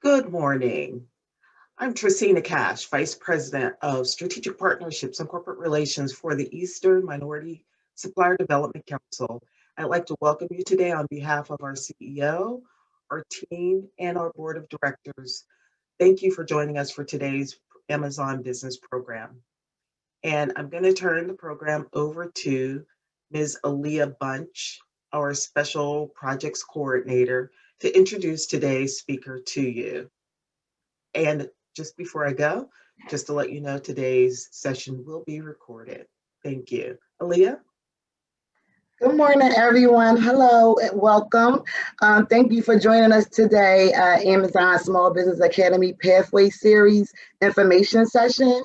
Good morning. I'm Tracina Cash, Vice President of Strategic Partnerships and Corporate Relations for the Eastern Minority Supplier Development Council. I'd like to welcome you today on behalf of our CEO, our team, and our board of directors. Thank you for joining us for today's Amazon Business Program. And I'm going to turn the program over to Ms. Aaliyah Bunch, our Special Projects Coordinator, to introduce today's speaker to you. And just before I go, just to let you know, today's session will be recorded. Thank you. Aaliyah? Good morning, everyone. Hello and welcome. Thank you for joining us today, Amazon Small Business Academy Pathway Series information session.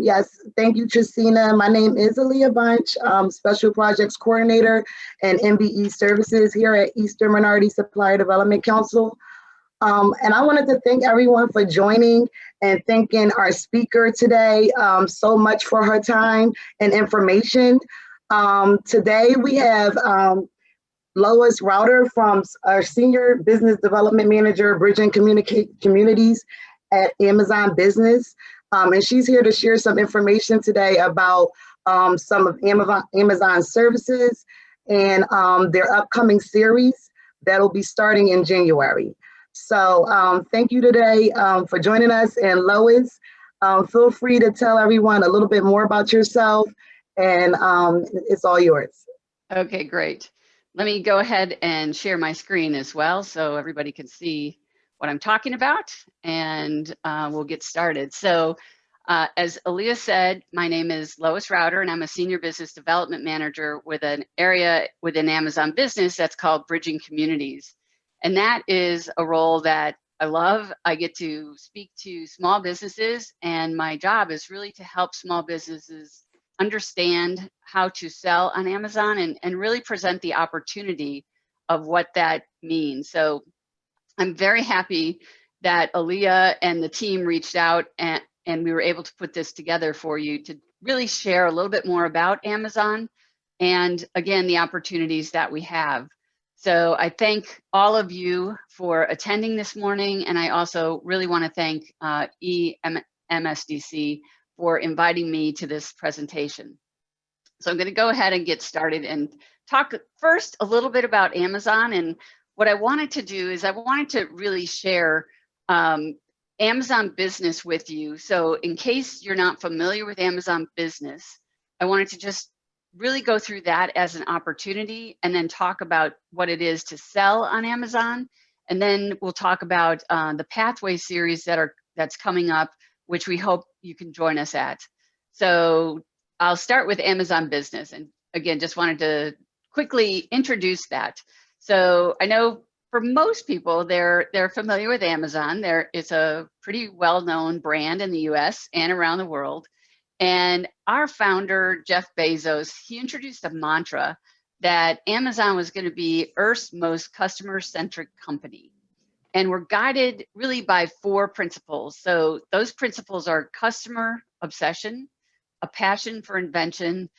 Yes, thank you, Tracina. My name is Aaliyah Bunch, Special Projects Coordinator and MBE Services here at Eastern Minority Supplier Development Council. And I wanted to thank everyone for joining and thanking our speaker today so much for her time and information. Today we have Lois Router from our Senior Business Development Manager, Bridging Communities at Amazon Business. And she's here to share some information today about some of Amazon's services and their upcoming series that'll be starting in January. So thank you today for joining us. And Lois, feel free to tell everyone a little bit more about yourself, and it's all yours. Okay, great. Let me go ahead and share my screen as well so everybody can see what I'm talking about, and we'll get started. So as Aaliyah said, my name is Lois Router, and I'm a Senior Business Development Manager with an area within Amazon Business that's called Bridging Communities. And that is a role that I love. I get to speak to small businesses, and my job is really to help small businesses understand how to sell on Amazon and really present the opportunity of what that means. So I'm very happy that Aaliyah and the team reached out and we were able to put this together for you to really share a little bit more about Amazon and, again, the opportunities that we have. So I thank all of you for attending this morning, and I also really want to thank EMSDC for inviting me to this presentation. So I'm going to go ahead and get started and talk first a little bit about Amazon. And what I wanted to do is I wanted to really share Amazon Business with you. So in case you're not familiar with Amazon Business, I wanted to just really go through that as an opportunity and then talk about what it is to sell on Amazon. And then we'll talk about the Pathway series that's coming up, which we hope you can join us at. So I'll start with Amazon Business. And again, just wanted to quickly introduce that. So I know for most people, they're familiar with Amazon. It's a pretty well-known brand in the US and around the world. And our founder, Jeff Bezos, he introduced a mantra that Amazon was going to be Earth's most customer-centric company. And we're guided really by 4 principles. So those principles are customer obsession, a passion for invention,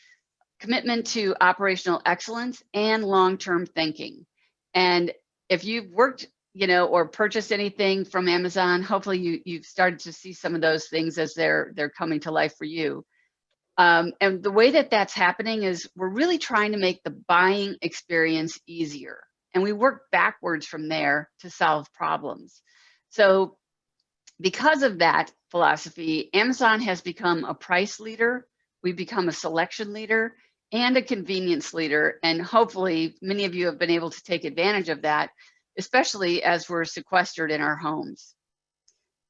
commitment to operational excellence, and long-term thinking. And if you've worked, or purchased anything from Amazon, hopefully you've started to see some of those things as they're coming to life for you. And the way that that's happening is we're really trying to make the buying experience easier. And we work backwards from there to solve problems. So because of that philosophy, Amazon has become a price leader. We've become a selection leader and a convenience leader. And hopefully many of you have been able to take advantage of that, especially as we're sequestered in our homes.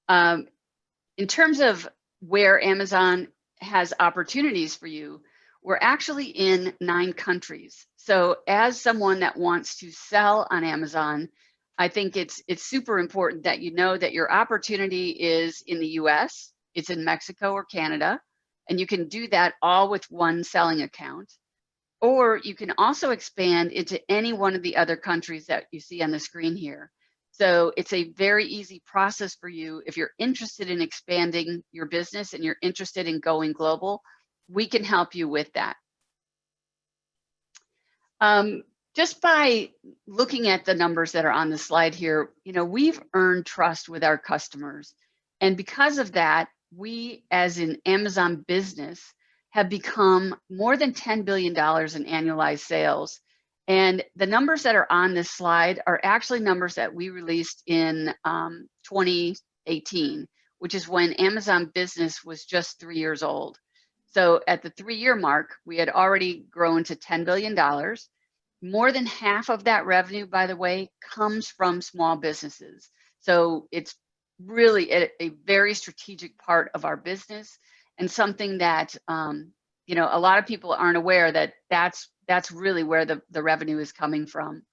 In terms of where Amazon has opportunities for you, we're actually in 9 countries. So as someone that wants to sell on Amazon, I think it's super important that you know that your opportunity is in the US, it's in Mexico or Canada, and you can do that all with one selling account. Or you can also expand into any one of the other countries that you see on the screen here. So it's a very easy process for you. If you're interested in expanding your business and you're interested in going global, we can help you with that. just by looking at the numbers that are on the slide here, we've earned trust with our customers. And because of that, we as an Amazon business have become more than $10 billion in annualized sales. And the numbers that are on this slide are actually numbers that we released in 2018, which is when Amazon Business was just 3 years old. So at the 3-year mark, we had already grown to $10 billion. More than half of that revenue, by the way, comes from small businesses. So it's really a very strategic part of our business, and something that a lot of people aren't aware that that's really where the revenue is coming from.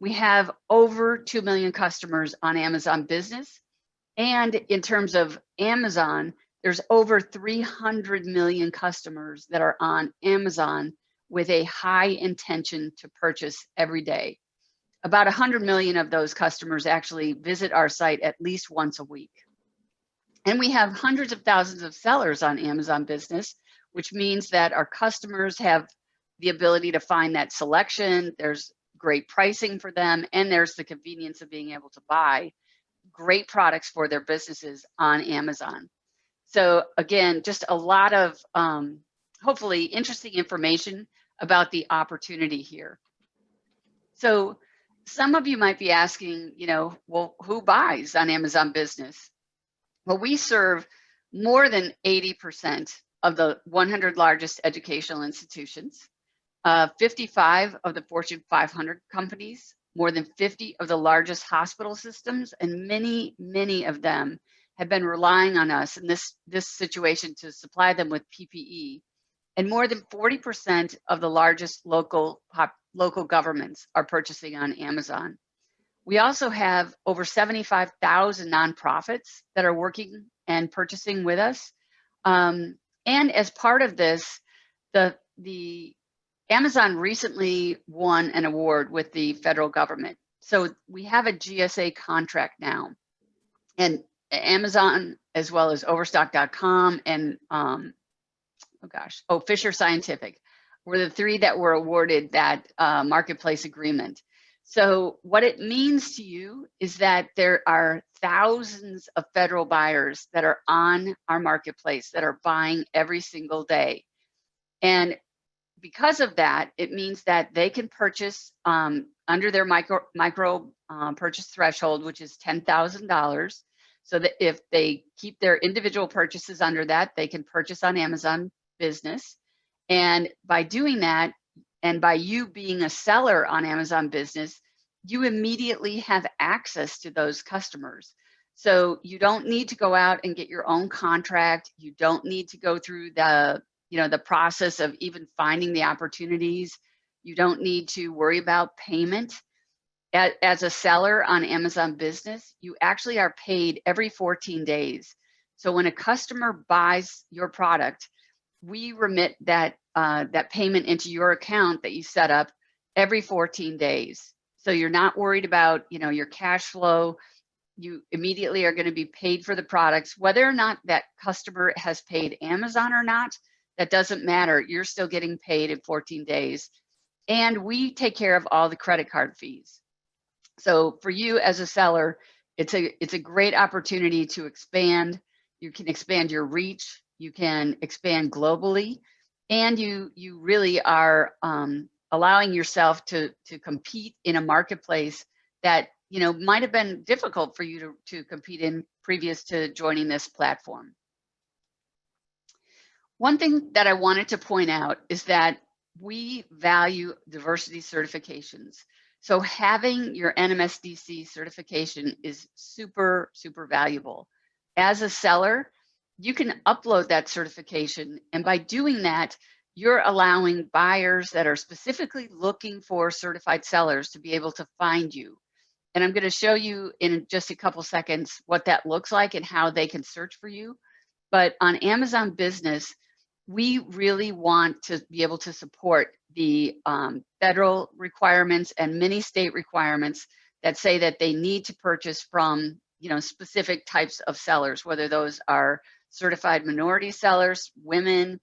We have over 2 million customers on Amazon Business, and in terms of Amazon, there's over 300 million customers that are on Amazon with a high intention to purchase every day. About 100 million of those customers actually visit our site at least once a week. And we have hundreds of thousands of sellers on Amazon Business, which means that our customers have the ability to find that selection. There's great pricing for them, and there's the convenience of being able to buy great products for their businesses on Amazon. So again, just a lot of hopefully interesting information about the opportunity here. So some of you might be asking, well, who buys on Amazon Business? Well, we serve more than 80% of the 100 largest educational institutions, 55 of the Fortune 500 companies, more than 50 of the largest hospital systems, and many, many of them have been relying on us in this situation to supply them with PPE. And more than 40% of the largest local governments are purchasing on Amazon. We also have over 75,000 nonprofits that are working and purchasing with us. And as part of this, the Amazon recently won an award with the federal government. So we have a GSA contract now. And Amazon, as well as Overstock.com and Fisher Scientific, were the 3 that were awarded that marketplace agreement. So what it means to you is that there are thousands of federal buyers that are on our marketplace that are buying every single day. And because of that, it means that they can purchase under their micro purchase threshold, which is $10,000. So that if they keep their individual purchases under that, they can purchase on Amazon Business. And by doing that, and by you being a seller on Amazon Business, you immediately have access to those customers. So you don't need to go out and get your own contract. You don't need to go through the process of even finding the opportunities. You don't need to worry about payment. As a seller on Amazon Business, you actually are paid every 14 days. So when a customer buys your product, we remit that payment into your account that you set up every 14 days. So you're not worried about your cash flow. You immediately are going to be paid for the products, whether or not that customer has paid Amazon or not. That doesn't matter. You're still getting paid in 14 days. And we take care of all the credit card fees. So for you as a seller, it's a great opportunity to expand. You can expand your reach. You can expand globally, and you really are allowing yourself to compete in a marketplace that might have been difficult for you to compete in previous to joining this platform. One thing that I wanted to point out is that we value diversity certifications. So having your NMSDC certification is super, super valuable. As a seller, you can upload that certification, and by doing that, you're allowing buyers that are specifically looking for certified sellers to be able to find you. And I'm going to show you in just a couple seconds what that looks like and how they can search for you. But on Amazon Business, we really want to be able to support the federal requirements and many state requirements that say that they need to purchase from specific types of sellers, whether those are certified minority sellers, women,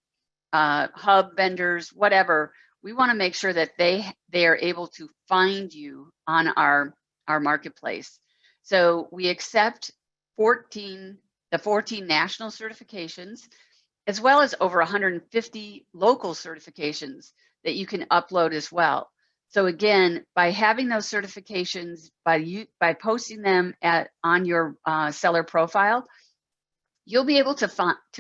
hub vendors, whatever. we want to make sure that they are able to find you on our marketplace. So we accept the 14 national certifications, as well as over 150 local certifications that you can upload as well. So again, by having those certifications, by posting them on your seller profile, you'll be able to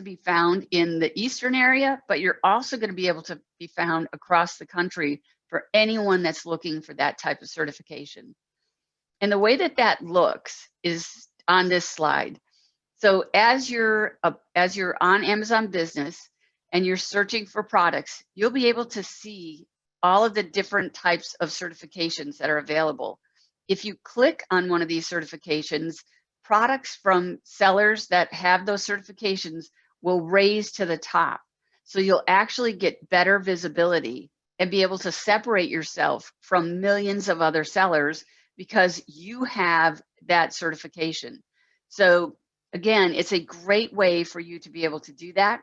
be found in the Eastern area, but you're also going to be able to be found across the country for anyone that's looking for that type of certification. And the way that looks is on this slide. So as you're on Amazon Business and you're searching for products, you'll be able to see all of the different types of certifications that are available. If you click on one of these certifications, products from sellers that have those certifications will raise to the top. So you'll actually get better visibility and be able to separate yourself from millions of other sellers because you have that certification. So again, it's a great way for you to be able to do that.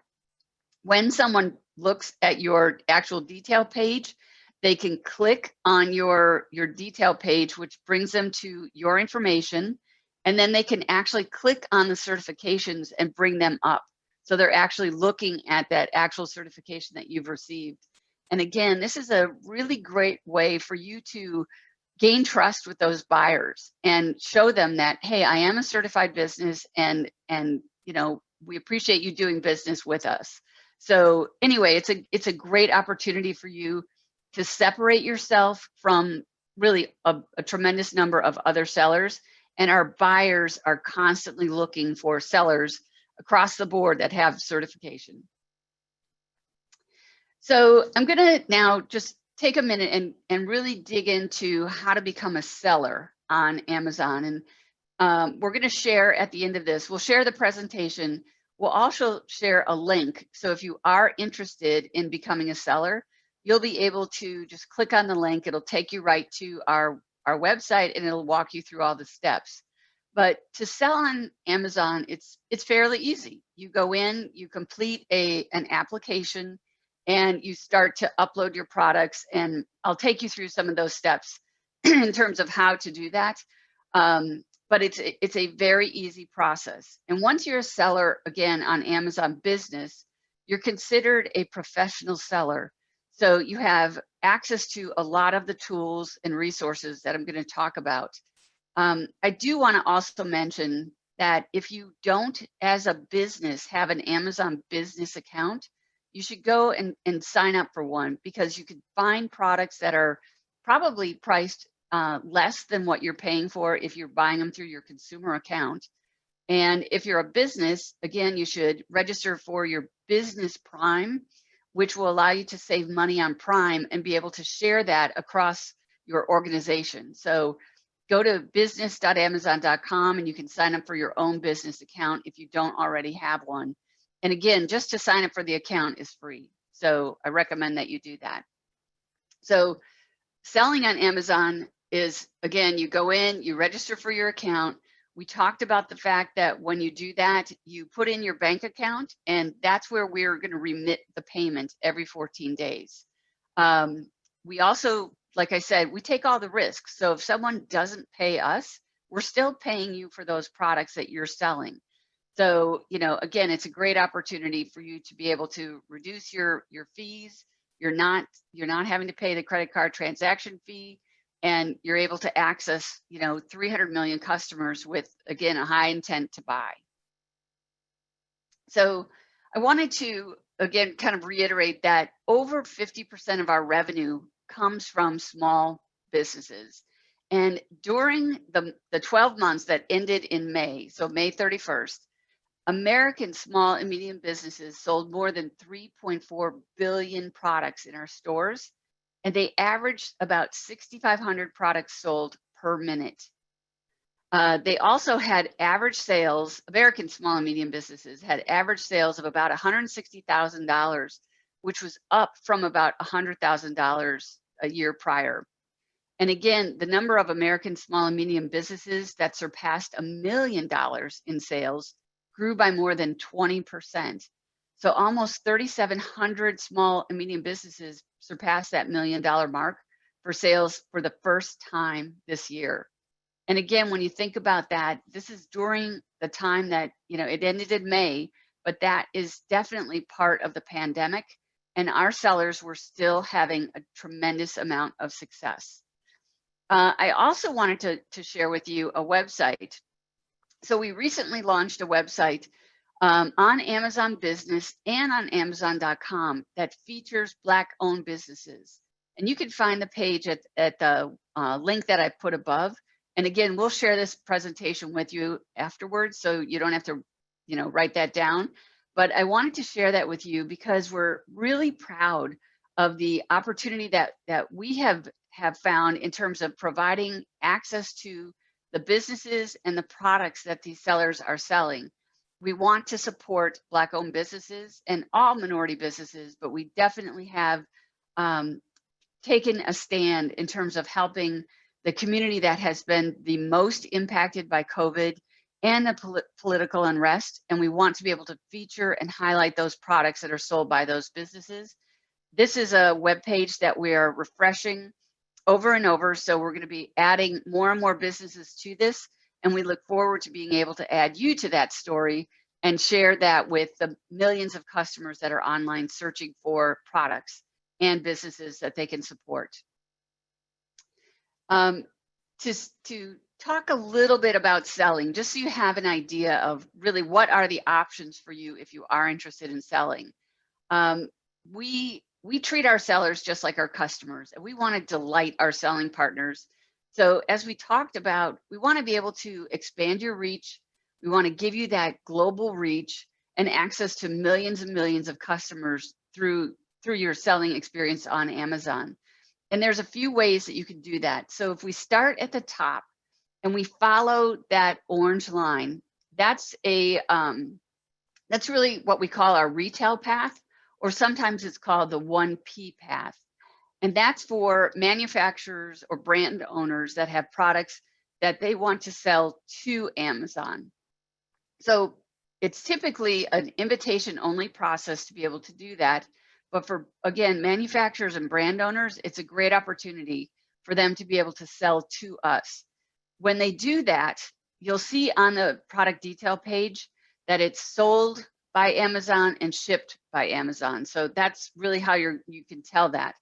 When someone looks at your actual detail page, they can click on your detail page, which brings them to your information. And then they can actually click on the certifications and bring them up. So they're actually looking at that actual certification that you've received. And again, this is a really great way for you to gain trust with those buyers and show them that, hey, I am a certified business and you know, we appreciate you doing business with us. So anyway, it's a great opportunity for you to separate yourself from really a tremendous number of other sellers. And our buyers are constantly looking for sellers across the board that have certification. So I'm going to now just take a minute and really dig into how to become a seller on Amazon. And we're going to share at the end of this, we'll share the presentation. We'll also share a link. So if you are interested in becoming a seller, you'll be able to just click on the link. It'll take you right to our website and it'll walk you through all the steps. But to sell on Amazon, it's fairly easy. You go in, you complete an application, and you start to upload your products. And I'll take you through some of those steps in terms of how to do that. But it's a very easy process. And once you're a seller, again, on Amazon Business, you're considered a professional seller. So you have access to a lot of the tools and resources that I'm going to talk about. I do want to also mention that if you don't, as a business, have an Amazon Business account, you should go and sign up for one, because you can find products that are probably priced less than what you're paying for if you're buying them through your consumer account. And if you're a business, again, you should register for your Business Prime, which will allow you to save money on Prime and be able to share that across your organization. So go to business.amazon.com and you can sign up for your own business account if you don't already have one. And again, just to sign up for the account is free. So I recommend that you do that. So selling on Amazon is, again, you go in, you register for your account. We talked about the fact that when you do that, you put in your bank account, and that's where we're going to remit the payment every 14 days. We also, like I said, we take all the risks. So if someone doesn't pay us, we're still paying you for those products that you're selling. So, you know, again, it's a great opportunity for you to be able to reduce your fees. You're not having to pay the credit card transaction fee, and you're able to access, you know, 300 million customers with, again, a high intent to buy. So I wanted to, again, kind of reiterate that over 50% of our revenue comes from small businesses. And during the 12 months that ended in May, so May 31st, American small and medium businesses sold more than 3.4 billion products in our stores, and they averaged about 6,500 products sold per minute. They also had average sales, American small and medium businesses had average sales of about $160,000, which was up from about $100,000 a year prior. And again, the number of American small and medium businesses that surpassed $1 million in sales grew by more than 20%. So almost 3,700 small and medium businesses surpassed that $1 million mark for sales for the first time this year. And again, when you think about that, this is during the time that, it ended in May, but that is definitely part of the pandemic. And our sellers were still having a tremendous amount of success. I also wanted to share with you a website. So we recently launched a website on Amazon Business and on Amazon.com that features Black-owned businesses. And you can find the page at the link that I put above. And again, we'll share this presentation with you afterwards, so you don't have to, write that down. But I wanted to share that with you because we're really proud of the opportunity that we have found in terms of providing access to the businesses and the products that these sellers are selling. We want to support Black-owned businesses and all minority businesses, but we definitely have taken a stand in terms of helping the community that has been the most impacted by COVID and the political unrest. And we want to be able to feature and highlight those products that are sold by those businesses. This is a web page that we are refreshing over and over. So we're going to be adding more and more businesses to this. And we look forward to being able to add you to that story and share that with the millions of customers that are online searching for products and businesses that they can support. To talk a little bit about selling, just so you have an idea of really what are the options for you if you are interested in selling. We treat our sellers just like our customers, and we want to delight our selling partners. So as we talked about, we want to be able to expand your reach. We want to give you that global reach and access to millions and millions of customers through your selling experience on Amazon. And there's a few ways that you can do that. So if we start at the top and we follow that orange line, that's really what we call our retail path, or sometimes it's called the 1P path. And that's for manufacturers or brand owners that have products that they want to sell to Amazon. So it's typically an invitation-only process to be able to do that. But for, again, manufacturers and brand owners, it's a great opportunity for them to be able to sell to us. When they do that, you'll see on the product detail page that it's sold by Amazon and shipped by Amazon. So that's really how you can tell that.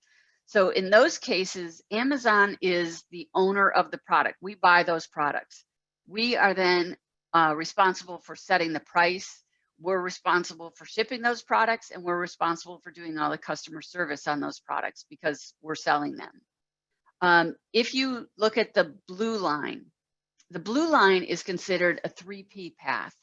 So in those cases, Amazon is the owner of the product. We buy those products. We are then responsible for setting the price. We're responsible for shipping those products, and we're responsible for doing all the customer service on those products because we're selling them. If you look at the blue line is considered a 3P path.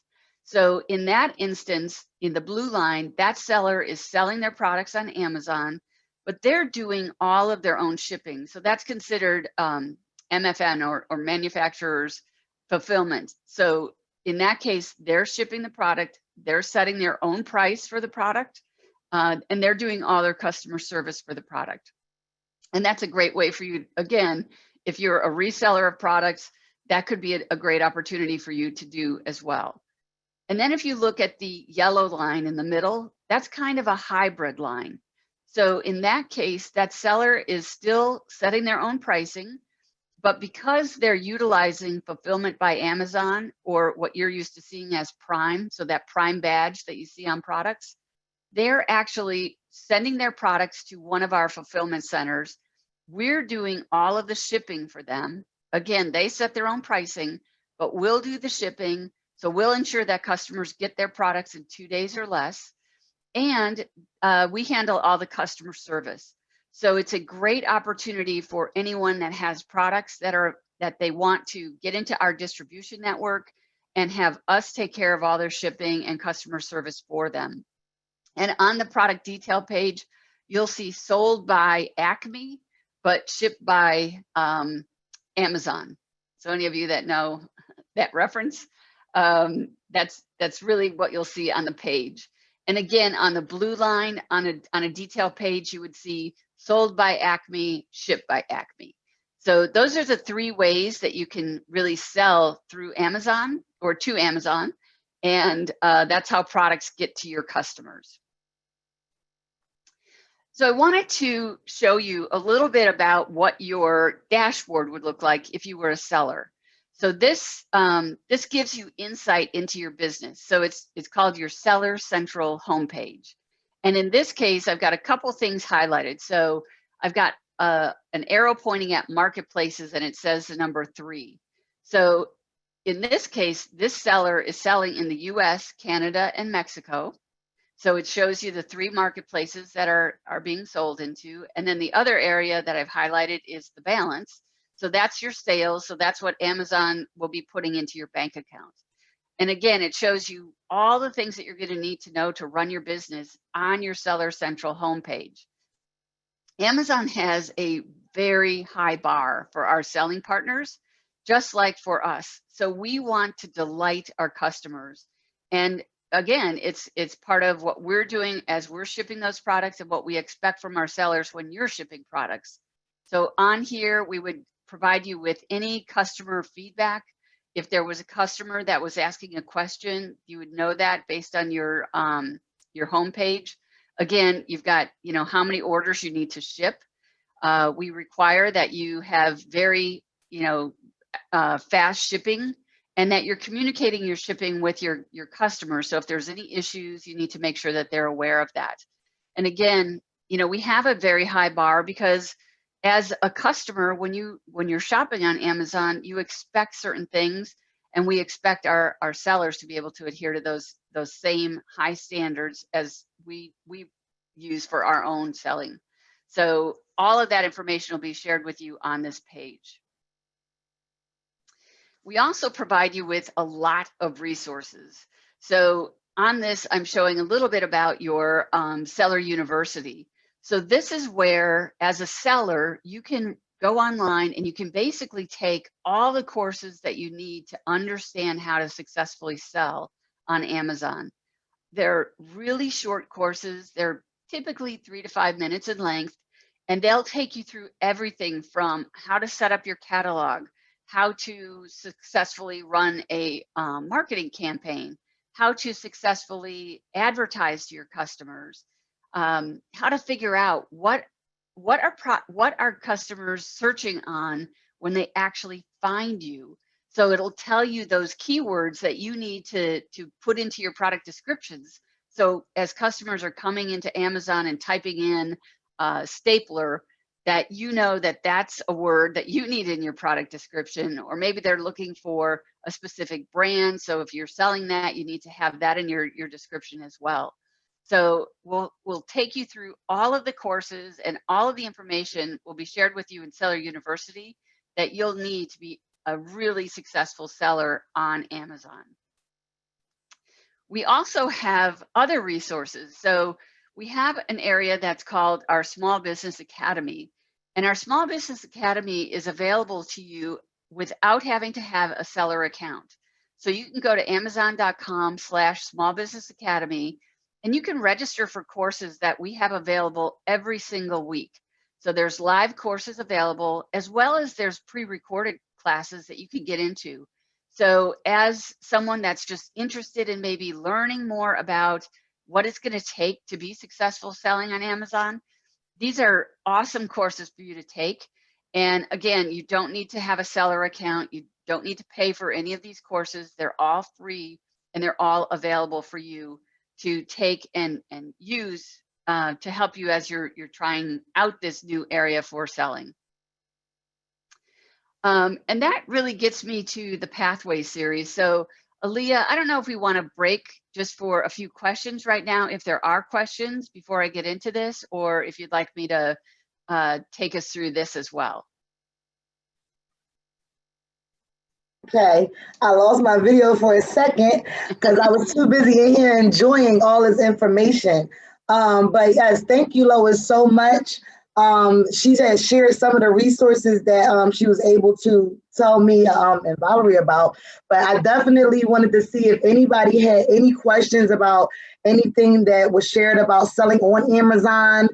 So in that instance, in the blue line, that seller is selling their products on Amazon, but they're doing all of their own shipping. So that's considered MFN or manufacturer's fulfillment. So in that case, they're shipping the product, they're setting their own price for the product, and they're doing all their customer service for the product. And that's a great way for you, again, if you're a reseller of products, that could be a great opportunity for you to do as well. And then if you look at the yellow line in the middle, that's kind of a hybrid line. So in that case, that seller is still setting their own pricing, but because they're utilizing fulfillment by Amazon, or what you're used to seeing as Prime, so that Prime badge that you see on products, they're actually sending their products to one of our fulfillment centers. We're doing all of the shipping for them. Again, they set their own pricing, but we'll do the shipping. So we'll ensure that customers get their products in 2 days or less. And we handle all the customer service. So it's a great opportunity for anyone that has products that they want to get into our distribution network and have us take care of all their shipping and customer service for them. And on the product detail page, you'll see sold by Acme, but shipped by Amazon. So any of you that know that reference, that's really what you'll see on the page. And again, on the blue line, on a detail page, you would see sold by Acme, shipped by Acme. So those are the 3 ways that you can really sell through Amazon or to Amazon. And that's how products get to your customers. So I wanted to show you a little bit about what your dashboard would look like if you were a seller. So this gives you insight into your business. So it's called your Seller Central homepage. And in this case, I've got a couple things highlighted. So I've got an arrow pointing at marketplaces, and it says the number 3. So in this case, this seller is selling in the US, Canada, and Mexico. So it shows you the 3 marketplaces that are being sold into. And then the other area that I've highlighted is the balance. So that's your sales. So that's what Amazon will be putting into your bank account. And again, it shows you all the things that you're going to need to know to run your business on your Seller Central homepage. Amazon has a very high bar for our selling partners, just like for us. So we want to delight our customers. And again, it's part of what we're doing as we're shipping those products and what we expect from our sellers when you're shipping products. So on here, we would provide you with any customer feedback. If there was a customer that was asking a question, you would know that based on your homepage. Again, you've got, how many orders you need to ship. We require that you have very, fast shipping, and that you're communicating your shipping with your customers. So if there's any issues, you need to make sure that they're aware of that. And again, we have a very high bar because as a customer, when you're shopping on Amazon, you expect certain things, and we expect our sellers to be able to adhere to those same high standards as we use for our own selling. So all of that information will be shared with you on this page. We also provide you with a lot of resources. So on this, I'm showing a little bit about your Seller University. So this is where, as a seller, you can go online and you can basically take all the courses that you need to understand how to successfully sell on Amazon. They're really short courses. They're typically 3 to 5 minutes in length, and they'll take you through everything from how to set up your catalog, how to successfully run a marketing campaign, how to successfully advertise to your customers, how to figure out what are customers searching on when they actually find you. So it'll tell you those keywords that you need to put into your product descriptions. So as customers are coming into Amazon and typing in stapler, that that's a word that you need in your product description, or maybe they're looking for a specific brand. So if you're selling that, you need to have that in your description as well. So we'll take you through all of the courses, and all of the information will be shared with you in Seller University that you'll need to be a really successful seller on Amazon. We also have other resources. So we have an area that's called our Small Business Academy. And our Small Business Academy is available to you without having to have a seller account. So you can go to amazon.com/smallbusinessacademy, and you can register for courses that we have available every single week. So there's live courses available, as well as there's pre-recorded classes that you can get into. So as someone that's just interested in maybe learning more about what it's going to take to be successful selling on Amazon, these are awesome courses for you to take. And again, you don't need to have a seller account. You don't need to pay for any of these courses. They're all free, and they're all available for you to take and use to help you as you're trying out this new area for selling. And that really gets me to the Pathway series. So Aaliyah, I don't know if we want to break just for a few questions right now, if there are questions before I get into this, or if you'd like me to take us through this as well. Okay, I lost my video for a second because I was too busy in here enjoying all this information. But yes, thank you, Lois, so much. She has shared some of the resources that she was able to tell me and Valerie about. But I definitely wanted to see if anybody had any questions about anything that was shared about selling on Amazon,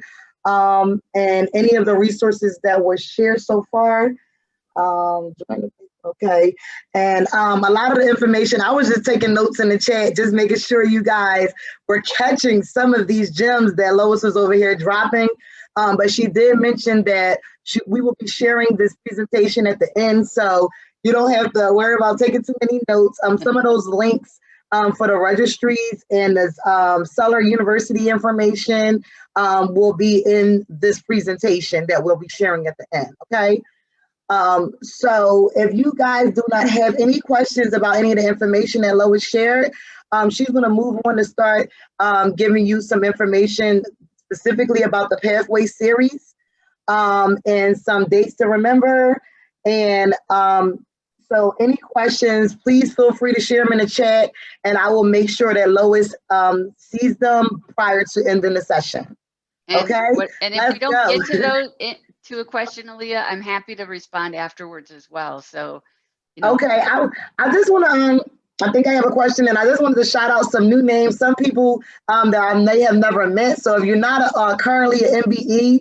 and any of the resources that were shared so far. Okay. And a lot of the information, I was just taking notes in the chat, just making sure you guys were catching some of these gems that Lois was over here dropping. But she did mention that we will be sharing this presentation at the end, so you don't have to worry about taking too many notes. Some of those links for the registries and the Seller University information will be in this presentation that we'll be sharing at the end, okay? So if you guys do not have any questions about any of the information that Lois shared, she's going to move on to start giving you some information specifically about the Pathway series and some dates to remember. And so any questions, please feel free to share them in the chat, and I will make sure that Lois sees them prior to ending the session. And okay? And if we don't get to those, to a question, Aaliyah, I'm happy to respond afterwards as well. So, you know. Okay, I just want to, I think I have a question, and I just wanted to shout out some new names, some people that I may have never met. So if you're not currently an MBE,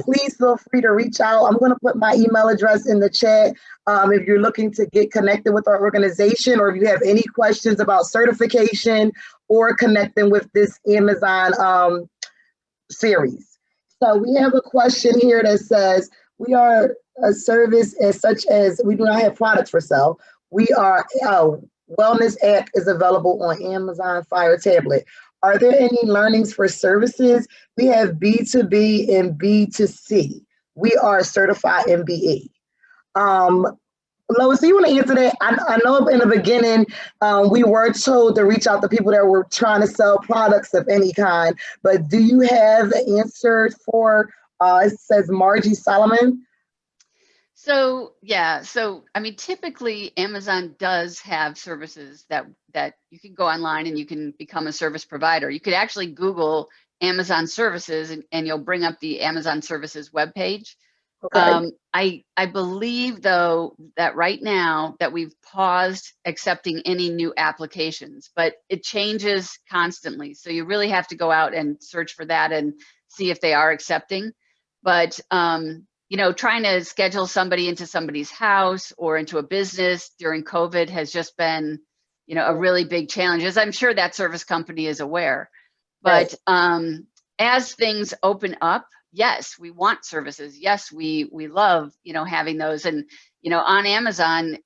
please feel free to reach out. I'm going to put my email address in the chat if you're looking to get connected with our organization, or if you have any questions about certification or connecting with this Amazon series. So we have a question here that says, we are a service as such as we do not have products for sale. We are, wellness app is available on Amazon Fire Tablet. Are there any learnings for services? We have B2B and B2C. We are a certified MBE. Lois, do you want to answer that? I know in the beginning, we were told to reach out to people that were trying to sell products of any kind, but do you have an answer for, it says Margie Solomon? So, yeah, so, I mean, typically Amazon does have services that you can go online and you can become a service provider. You could actually Google Amazon services and you'll bring up the Amazon services webpage. Okay. I believe, though, that right now that we've paused accepting any new applications, but it changes constantly. So you really have to go out and search for that and see if they are accepting. But, you know, trying to schedule somebody into somebody's house or into a business during COVID has just been, you know, a really big challenge, as I'm sure that service company is aware. But as things open up, yes, we want services. Yes, we love, you know, having those. And, you know, on Amazon,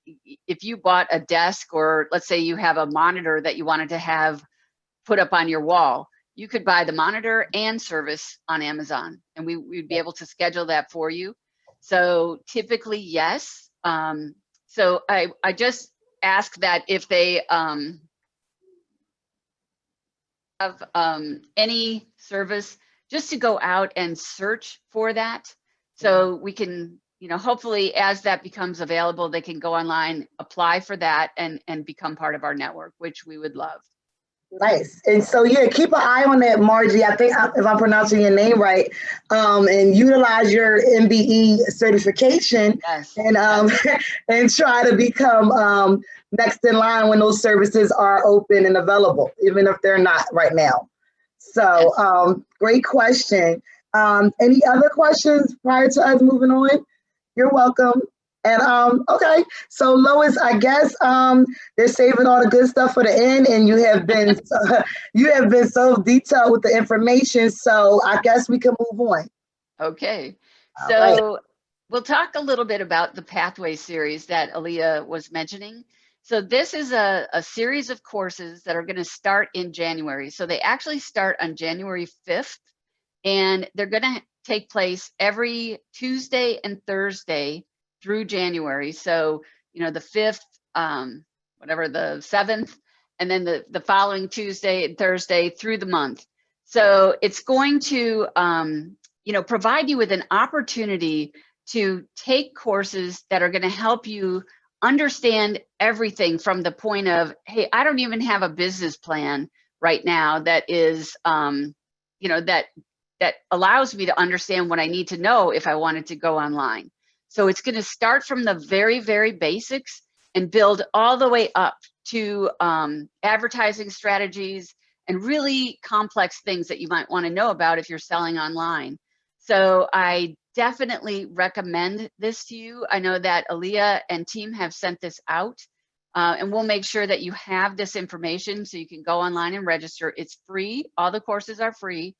if you bought a desk, or let's say you have a monitor that you wanted to have put up on your wall, you could buy the monitor and service on Amazon, and we'd be able to schedule that for you. So typically, yes. So I just ask that if they have any service, just to go out and search for that, so we can, you know, hopefully as that becomes available, they can go online, apply for that, and become part of our network, which we would love. Nice. And so, yeah, keep an eye on that, Margie. I think if I'm pronouncing your name right, and utilize your MBE certification. Yes. And and try to become next in line when those services are open and available, even if they're not right now. So great question. Any other questions prior to us moving on? You're welcome. And okay, so Lois, I guess they're saving all the good stuff for the end, and you have been so detailed with the information. So I guess we can move on. Okay, All so right. we'll talk a little bit about the Pathway series that Aaliyah was mentioning. So this is a series of courses that are going to start in January. So they actually start on January 5th, and they're going to take place every Tuesday and Thursday through January. So, you know, the 5th, whatever, the 7th, and then the following Tuesday and Thursday through the month. So it's going to, you know, provide you with an opportunity to take courses that are going to help you understand everything from the point of, hey, I don't even have a business plan right now that is, you know, that allows me to understand what I need to know if I wanted to go online. So it's going to start from the very, very basics and build all the way up to advertising strategies and really complex things that you might want to know about if you're selling online. So I definitely recommend this to you. I know that Aaliyah and team have sent this out, and we'll make sure that you have this information so you can go online and register. It's free. All the courses are free.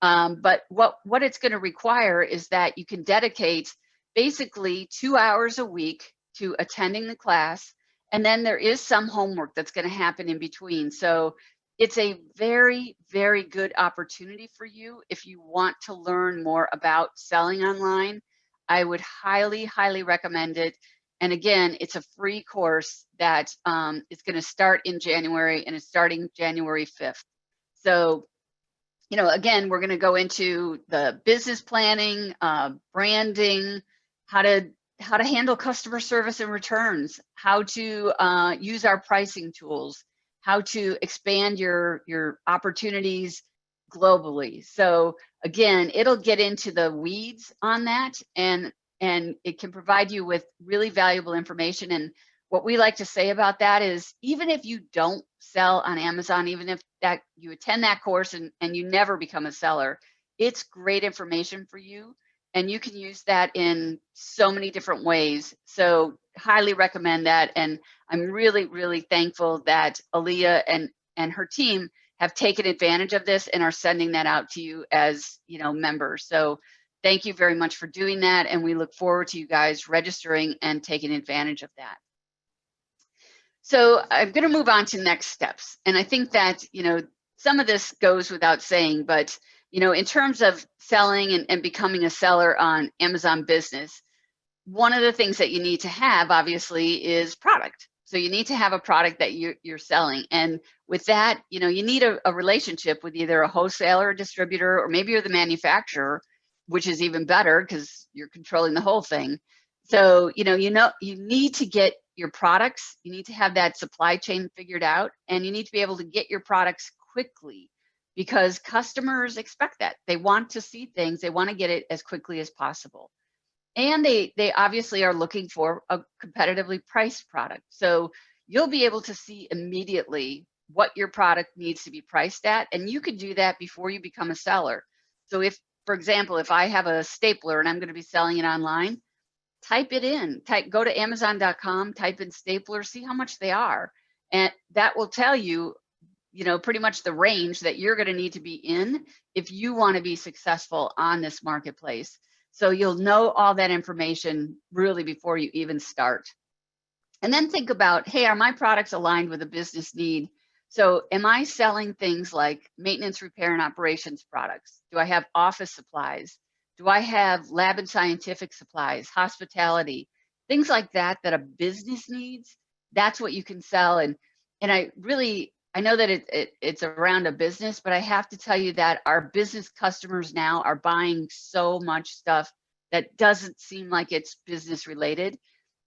But what it's going to require is that you can dedicate basically 2 hours a week to attending the class. And then there is some homework that's going to happen in between. So it's a very, very good opportunity for you if you want to learn more about selling online. I would highly, highly recommend it. And again, it's a free course that is going to start in January, and it's starting January 5th. So, you know, again, we're going to go into the business planning, branding, how to handle customer service and returns, how to use our pricing tools, how to expand your opportunities globally. So again, it'll get into the weeds on that, and it can provide you with really valuable information. And what we like to say about that is, even if you don't sell on Amazon, even if that you attend that course and you never become a seller, it's great information for you. And you can use that in so many different ways. So highly recommend that. And I'm really, really thankful that Aaliyah and her team have taken advantage of this and are sending that out to you as, you know, members. So thank you very much for doing that. And we look forward to you guys registering and taking advantage of that. So I'm going to move on to next steps. And I think that, you know, some of this goes without saying, but, you know, in terms of selling and becoming a seller on Amazon Business, one of the things that you need to have, obviously, is product. So you need to have a product that you're selling. And with that, you know, you need a relationship with either a wholesaler, a distributor, or maybe you're the manufacturer, which is even better because you're controlling the whole thing. So, you need to get your products, you need to have that supply chain figured out, and you need to be able to get your products quickly, because customers expect that. They want to see things, they want to get it as quickly as possible. And they obviously are looking for a competitively priced product. So you'll be able to see immediately what your product needs to be priced at, and you can do that before you become a seller. So if, for example, if I have a stapler and I'm going to be selling it online, type it in, go to Amazon.com, type in stapler, see how much they are. And that will tell you, you know, pretty much the range that you're going to need to be in if you want to be successful on this marketplace. So you'll know all that information really before you even start. And then think about, hey, are my products aligned with a business need? So am I selling things like maintenance, repair, and operations products? Do I have office supplies? Do I have lab and scientific supplies, hospitality, things like that that a business needs? That's what you can sell. And I know that it's around a business, but I have to tell you that our business customers now are buying so much stuff that doesn't seem like it's business related.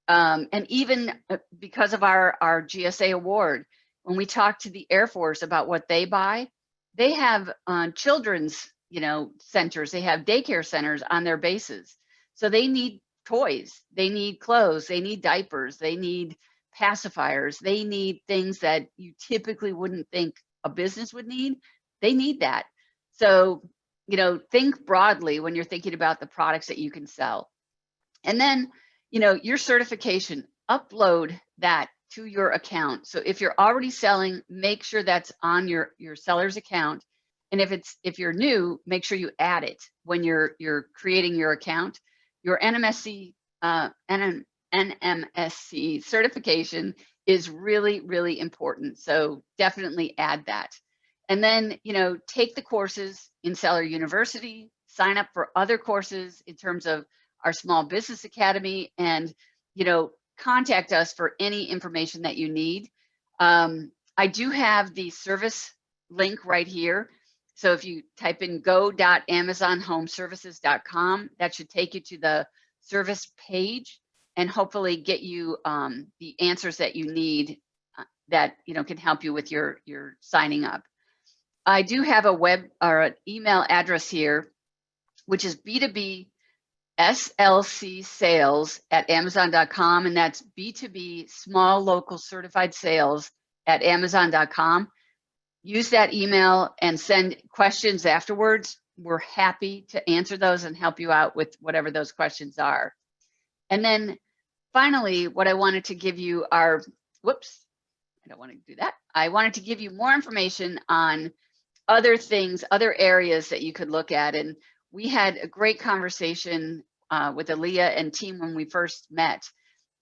And even because of our GSA award, when we talk to the Air Force about what they buy, they have children's, you know, centers, they have daycare centers on their bases. So they need toys, they need clothes, they need diapers, they need pacifiers, they need things that you typically wouldn't think a business would need. They need that. So, you know, think broadly when you're thinking about the products that you can sell. And then, you know, your certification, upload that to your account. So if you're already selling, make sure that's on your seller's account. And if you're new, make sure you add it when you're creating your account. Your NMSC certification is really, really important. So definitely add that. And then, you know, take the courses in Seller University, sign up for other courses in terms of our Small Business Academy, and, you know, contact us for any information that you need. I do have the service link right here. So if you type in go.amazonhomeservices.com, that should take you to the service page and hopefully get you the answers that you need that, you know, can help you with your signing up. I do have a web or an email address here, which is B2B SLC sales at Amazon.com, and that's B2B small local certified sales at Amazon.com. Use that email and send questions afterwards. we're happy to answer those and help you out with whatever those questions are. And then finally, what I wanted to give you are, whoops, I don't want to do that. I wanted to give you more information on other things, other areas that you could look at. And we had a great conversation with Aaliyah and team when we first met.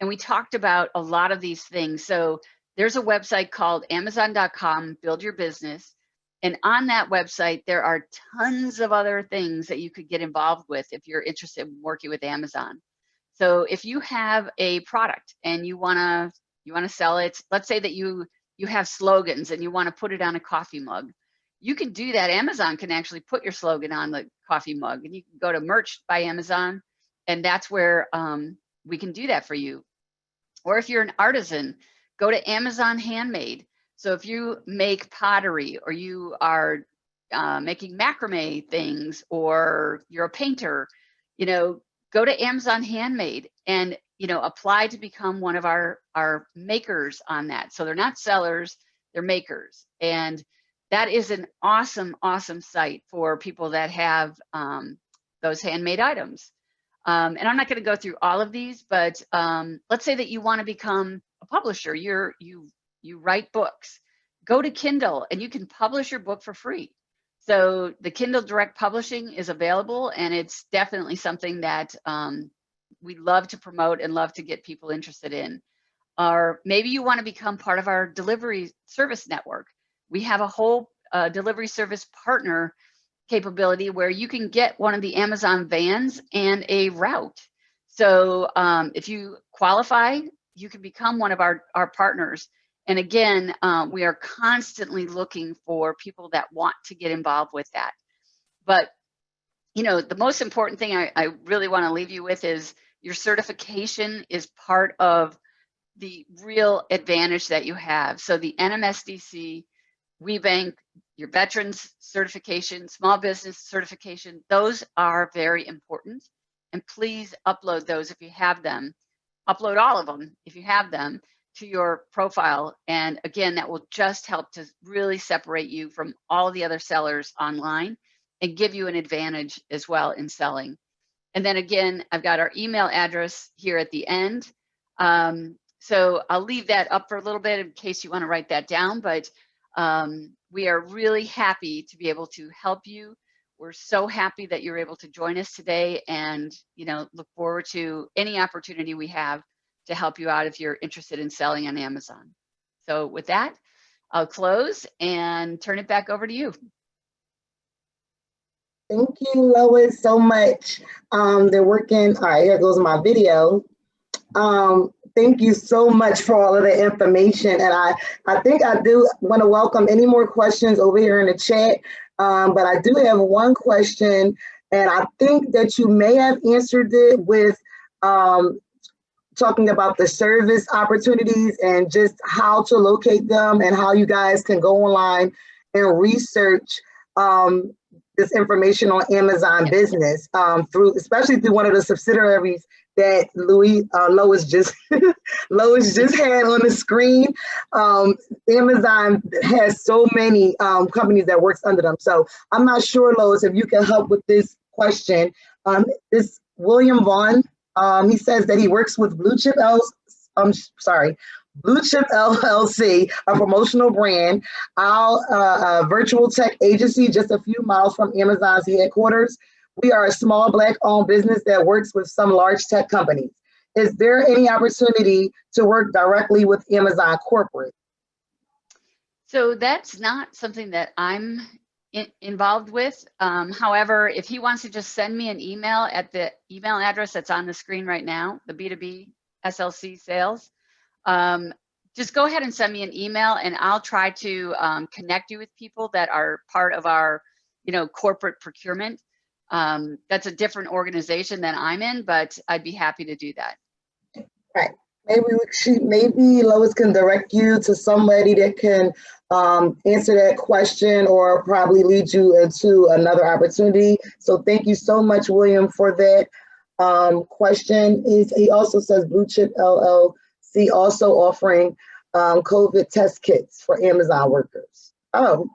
And we talked about a lot of these things. So there's a website called Amazon.com, Build Your Business. And on that website, there are tons of other things that you could get involved with if you're interested in working with Amazon. So if you have a product and you wanna sell it, let's say that you have slogans and you wanna put it on a coffee mug, you can do that. Amazon can actually put your slogan on the coffee mug, and you can go to Merch by Amazon, and that's where we can do that for you. Or if you're an artisan, go to Amazon Handmade. So if you make pottery, or you are making macrame things, or you're a painter, go to Amazon Handmade and apply to become one of our makers on that. So they're not sellers, they're makers. And that is an awesome, awesome site for people that have those handmade items. And I'm not going to go through all of these, but let's say that you want to become a publisher. You write books. Go to Kindle and you can publish your book for free. So the Kindle Direct Publishing is available, and it's definitely something that we love to promote and love to get people interested in. Or maybe you want to become part of our delivery service network. We have a whole delivery service partner capability where you can get one of the Amazon vans and a route. So if you qualify, you can become one of our partners. And again, we are constantly looking for people that want to get involved with that. But the most important thing I really want to leave you with is your certification is part of the real advantage that you have. So the NMSDC, WBENC, your veterans certification, small business certification, those are very important. And please upload those if you have them. Upload all of them if you have them to your profile. And again, that will just help to really separate you from all the other sellers online and give you an advantage as well in selling. And then again, I've got our email address here at the end. So I'll leave that up for a little bit in case you want to write that down, but we are really happy to be able to help you. We're so happy that you're able to join us today, and look forward to any opportunity we have to help you out if you're interested in selling on Amazon. So with that, I'll close and turn it back over to you. Thank you, Lois, so much. They're working. All right, here goes my video. Thank you so much for all of the information. And I think I do want to welcome any more questions over here in the chat. But I do have one question, and I think that you may have answered it with talking about the service opportunities and just how to locate them and how you guys can go online and research this information on Amazon Business especially through one of the subsidiaries that Lois just Lois just had on the screen. Amazon has so many companies that works under them. So I'm not sure, Lois, if you can help with this question. This William Vaughn, he says that he works with Blue Chip LLC, a promotional brand, a virtual tech agency just a few miles from Amazon's headquarters. We are a small Black-owned business that works with some large tech companies. Is there any opportunity to work directly with Amazon corporate? So that's not something that I'm involved with. However, if he wants to just send me an email at the email address that's on the screen right now, the B2B SLC sales, just go ahead and send me an email, and I'll try to connect you with people that are part of our, corporate procurement. That's a different organization than I'm in, but I'd be happy to do that. Right. Maybe Lois can direct you to somebody that can answer that question or probably lead you into another opportunity. So thank you so much, William, for that question. He also says Blue Chip LLC also offering COVID test kits for Amazon workers. Oh,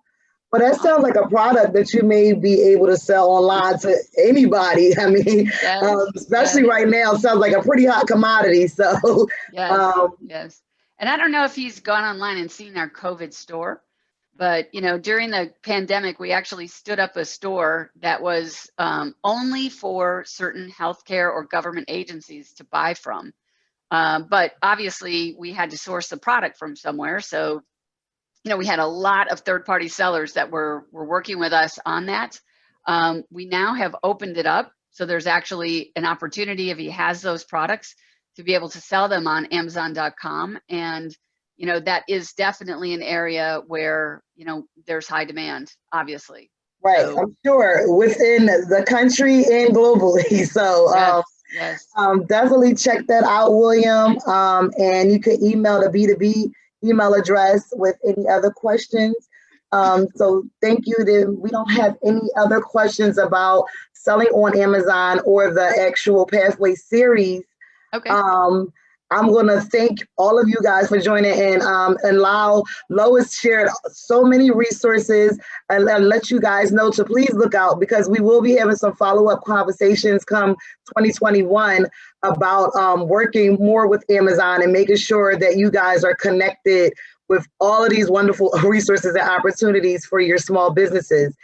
Well, that sounds like a product that you may be able to sell online to anybody. I mean, Yes, especially yes, right now, sounds like a pretty hot commodity. So, yes, yes. And I don't know if he's gone online and seen our COVID store, but during the pandemic, we actually stood up a store that was only for certain healthcare or government agencies to buy from. But obviously, we had to source the product from somewhere. So we had a lot of third-party sellers that were working with us on that. We now have opened it up. So there's actually an opportunity if he has those products to be able to sell them on Amazon.com. And, that is definitely an area where, there's high demand, obviously. right, So, I'm sure within the country and globally. So, yes. definitely check that out, William. And you can email the B2B email address with any other questions. So thank you. We don't have any other questions about selling on Amazon or the actual Pathway series. Okay. I'm going to thank all of you guys for joining in. And Lois shared so many resources and let you guys know to please look out, because we will be having some follow-up conversations come 2021 about working more with Amazon and making sure that you guys are connected with all of these wonderful resources and opportunities for your small businesses.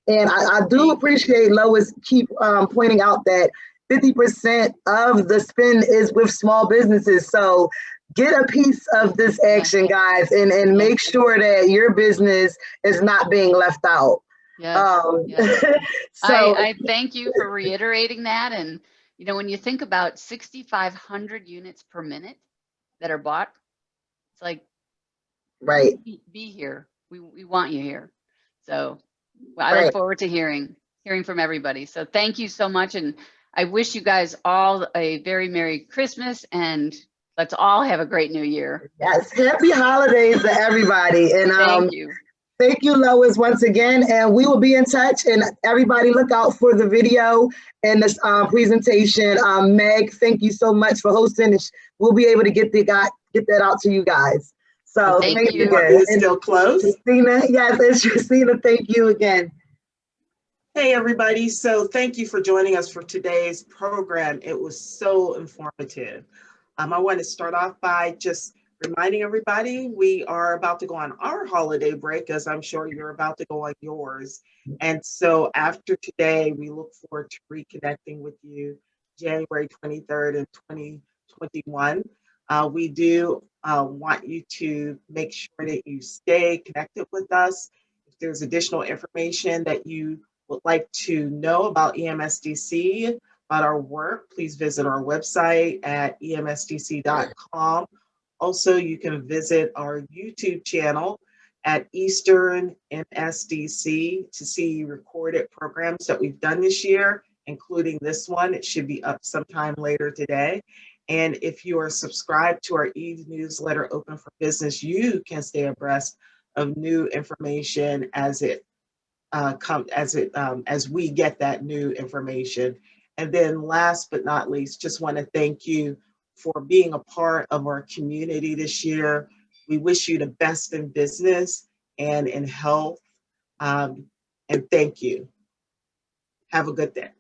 And I do appreciate Lois keep pointing out that 50% of the spend is with small businesses. So get a piece of this action, guys, and make sure that your business is not being left out. Yes, yes. So I thank you for reiterating that. And, when you think about 6,500 units per minute that are bought, it's like, right. Be here. We want you here. So I look forward to hearing from everybody. So thank you so much. And I wish you guys all a very Merry Christmas, and let's all have a great New Year. Yes, happy holidays to everybody. And thank you. Thank you, Lois, once again. And we will be in touch. And everybody look out for the video and this presentation. Meg, thank you so much for hosting. We'll be able to get that out to you guys. So thank you. It's still closed. Christina, yes, it's Christina. Thank you again. Hey, everybody. So thank you for joining us for today's program. It was so informative. I want to start off by just reminding everybody we are about to go on our holiday break, as I'm sure you're about to go on yours. And so after today, we look forward to reconnecting with you January 23rd in 2021. We do want you to make sure that you stay connected with us. If there's additional information that you would like to know about EMSDC, about our work, please visit our website at emsdc.com. Also, you can visit our YouTube channel at Eastern MSDC to see recorded programs that we've done this year, including this one. It should be up sometime later today. And if you are subscribed to our e-newsletter, Open for Business, you can stay abreast of new information as we get that new information. And then last but not least, just want to thank you for being a part of our community this year. We wish you the best in business and in health. And thank you. Have a good day.